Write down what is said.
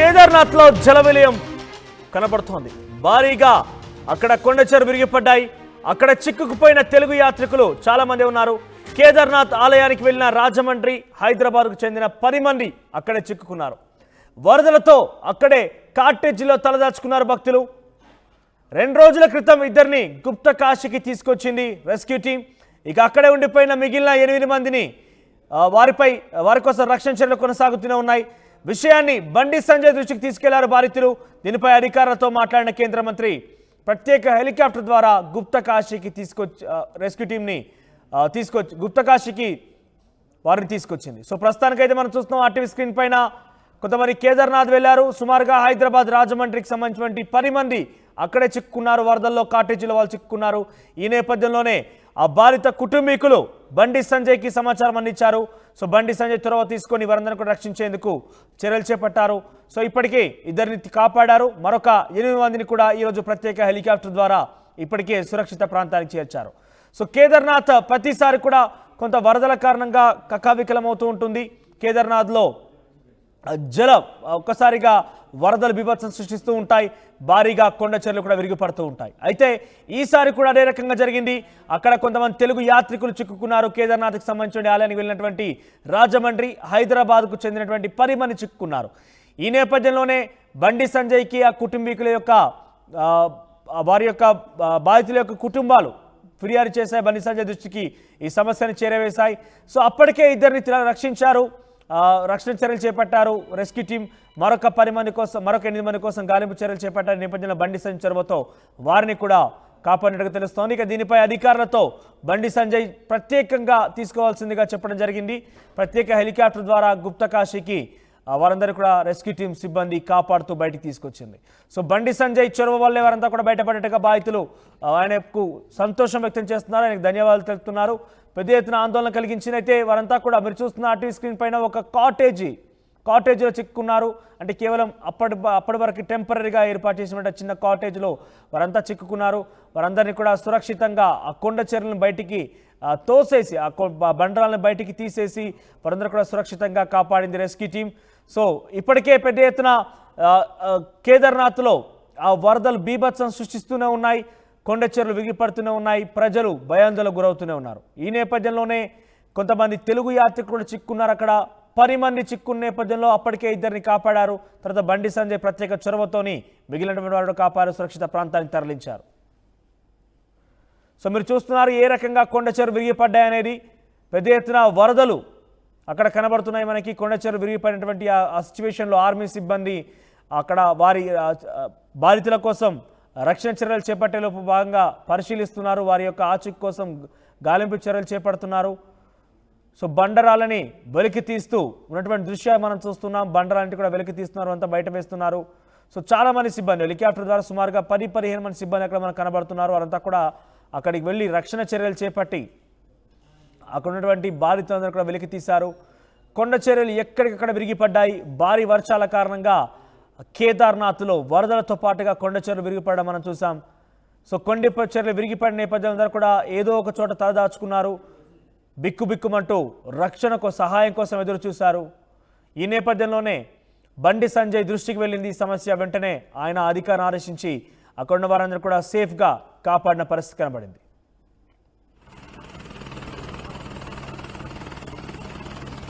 కేదార్నాథ్లో జల విలయం కనబడుతోంది. భారీగా అక్కడ కొండ చెరువు విరిగిపడ్డాయి. అక్కడ చిక్కుకుపోయిన తెలుగు యాత్రికులు చాలా మంది ఉన్నారు. కేదార్నాథ్ ఆలయానికి వెళ్లిన రాజమండ్రి, హైదరాబాద్కు చెందిన 10 మంది అక్కడే చిక్కుకున్నారు. వరదలతో అక్కడే కాటేజీలో తలదాచుకున్నారు భక్తులు. 2 రోజుల క్రితం ఇద్దరిని గుప్త కాశీకి తీసుకొచ్చింది రెస్క్యూ టీం. ఇక అక్కడే ఉండిపోయిన మిగిలిన 8 మందిని వారి కోసం రక్షణ చర్యలు కొనసాగుతూనే ఉన్నాయి. విషయాన్ని బండి సంజయ్ దృష్టికి తీసుకెళ్లారు బాధితులు. దీనిపై అధికారులతో మాట్లాడిన కేంద్ర మంత్రి ప్రత్యేక హెలికాప్టర్ ద్వారా గుప్త కాశీకి రెస్క్యూ టీంని గుప్త కాశీకి వారిని తీసుకొచ్చింది. సో ప్రస్తుతానికైతే మనం చూస్తున్నాం ఆర్టీవీ స్క్రీన్ పైన కొంతమంది కేదార్నాథ్ వెళ్లారు. సుమారుగా హైదరాబాద్, రాజమండ్రికి సంబంధించినటువంటి 10 మంది అక్కడే చిక్కుకున్నారు. వరదల్లో కాటేజీలో వాళ్ళు చిక్కుకున్నారు. ఈ నేపథ్యంలోనే ఆ బాధిత కుటుంబీకులు బండి సంజయ్కి సమాచారం అందించారు. సో బండి సంజయ్ త్వరగా తీసుకొని వారందరిని కూడా రక్షించేందుకు చర్యలు చేపట్టారు. సో ఇప్పటికే ఇద్దరిని కాపాడారు. మరొక 8 మందిని కూడా ఈరోజు ప్రత్యేక హెలికాప్టర్ ద్వారా ఇప్పటికే సురక్షిత ప్రాంతానికి చేర్చారు. సో కేదార్నాథ్ ప్రతిసారి కూడా కొంత వరదల కారణంగా కకావికలమవుతూ ఉంటుంది. కేదార్నాథ్లో ఒక్కసారిగా వరదలు బీభత్సం సృష్టిస్తూ ఉంటాయి. భారీగా కొండ చర్యలు కూడా విరిగిపడుతూ ఉంటాయి. అయితే ఈసారి కూడా అదే రకంగా జరిగింది. అక్కడ కొంతమంది తెలుగు యాత్రికులు చిక్కుకున్నారు. కేదార్నాథ్కి సంబంధించిన ఆలయానికి వెళ్ళినటువంటి రాజమండ్రి, హైదరాబాద్కు చెందినటువంటి 10 మంది చిక్కుకున్నారు. ఈ నేపథ్యంలోనే బండి సంజయ్కి ఆ కుటుంబీకుల యొక్క వారి యొక్క బాధితుల యొక్క కుటుంబాలు ఫిర్యాదు చేశాయి. బండి సంజయ్ దృష్టికి ఈ సమస్యను చేరవేశాయి. సో అప్పటికే ఇద్దరిని రక్షించారు, రక్షణ చర్యలు చేపట్టారు రెస్క్యూ టీం. మరొక 8 మంది కోసం గాలింపు చర్యలు చేపట్టారు. నేపథ్యంలో బండి సంజయ్ చొరవతో వారిని కూడా కాపాడినట్టుగా తెలుస్తోంది. ఇక దీనిపై అధికారులతో బండి సంజయ్ ప్రత్యేకంగా తీసుకోవాల్సిందిగా చెప్పడం జరిగింది. ప్రత్యేక హెలికాప్టర్ ద్వారా గుప్త కాశీకి వారందరూ కూడా రెస్క్యూ టీం సిబ్బంది కాపాడుతూ బయటికి తీసుకొచ్చింది. సో బండి సంజయ్ చొరవ వల్లే వారంతా కూడా బయటపడేట్టుగా బాధితులు ఆయనకు సంతోషం వ్యక్తం చేస్తున్నారు, ఆయనకు ధన్యవాదాలు తెలుపుతున్నారు. పెద్ద ఎత్తున ఆందోళన కలిగించినైతే వారంతా కూడా మీరు చూస్తున్న ఆర్టీవీ స్క్రీన్ పైన ఒక కాటేజీలో చిక్కుకున్నారు. అంటే కేవలం అప్పటి వరకు టెంపరీగా ఏర్పాటు చేసినటువంటి చిన్న కాటేజ్లో వారంతా చిక్కుకున్నారు. వారందరినీ కూడా సురక్షితంగా ఆ కొండ చర్యలను బయటికి తోసేసి, ఆ బండరాలను బయటికి తీసేసి వారందరూ కూడా సురక్షితంగా కాపాడింది రెస్క్యూ టీం. సో ఇప్పటికే పెద్ద ఎత్తున కేదార్నాథ్లో ఆ వరదలు బీభత్సం సృష్టిస్తూనే ఉన్నాయి. కొండ చర్యలు విరిగిపడుతూనే ఉన్నాయి. ప్రజలు భయాందోళనకు గురవుతూనే ఉన్నారు. ఈ నేపథ్యంలోనే కొంతమంది తెలుగు యాత్రికులు చిక్కున్నారు. అక్కడ 10 మంది చిక్కున్న నేపథ్యంలో అప్పటికే ఇద్దరిని కాపాడారు. తర్వాత బండి సంజయ్ ప్రత్యేక చొరవతోని మిగిలినటువంటి వారు కాపాడు సురక్షిత ప్రాంతానికి తరలించారు. సో మీరు చూస్తున్నారు ఏ రకంగా కొండ చర్యలు విరిగిపడ్డాయనేది. పెద్ద ఎత్తున వరదలు అక్కడ కనబడుతున్నాయి మనకి. కొండ చర్యలు విరిగిపడినటువంటి ఆ సిచ్యువేషన్లో ఆర్మీ సిబ్బంది అక్కడ వారి బాధితుల కోసం రక్షణ చర్యలు చేపట్టేలోపు భాగంగా పరిశీలిస్తున్నారు. వారి యొక్క ఆచూకీ కోసం గాలింపు చర్యలు చేపడుతున్నారు. సో బండరాలని వెలికి తీస్తూ ఉన్నటువంటి దృశ్యాలు మనం చూస్తున్నాం. బండరాలని కూడా వెలికి తీస్తున్నారు, అంతా బయట వేస్తున్నారు. సో చాలా మంది సిబ్బంది హెలికాప్టర్ ద్వారా సుమారుగా 10-15 మంది సిబ్బంది అక్కడ మనకు కనబడుతున్నారు. వారంతా కూడా అక్కడికి వెళ్ళి రక్షణ చర్యలు చేపట్టి అక్కడ ఉన్నటువంటి బాధితులందరూ కూడా వెలికి తీశారు. కొండ చర్యలు ఎక్కడికక్కడ విరిగిపడ్డాయి. భారీ వర్షాల కారణంగా కేదార్నాథ్లో వరదలతో పాటుగా కొండ చర్యలు విరిగిపడడం మనం చూసాం. సో కొండ చర్యలు విరిగిపడిన నేపథ్యం అందరూ కూడా ఏదో ఒక చోట తలదాచుకున్నారు. బిక్కుబిక్కుమంటూ రక్షణకు సహాయం కోసం ఎదురు చూశారు. ఈ నేపథ్యంలోనే బండి సంజయ్ దృష్టికి వెళ్ళింది ఈ సమస్య. వెంటనే ఆయన అధికారం ఆదేశించి అక్కడ ఉన్న వారందరూ కూడా సేఫ్గా కాపాడిన పరిస్థితి కనబడింది.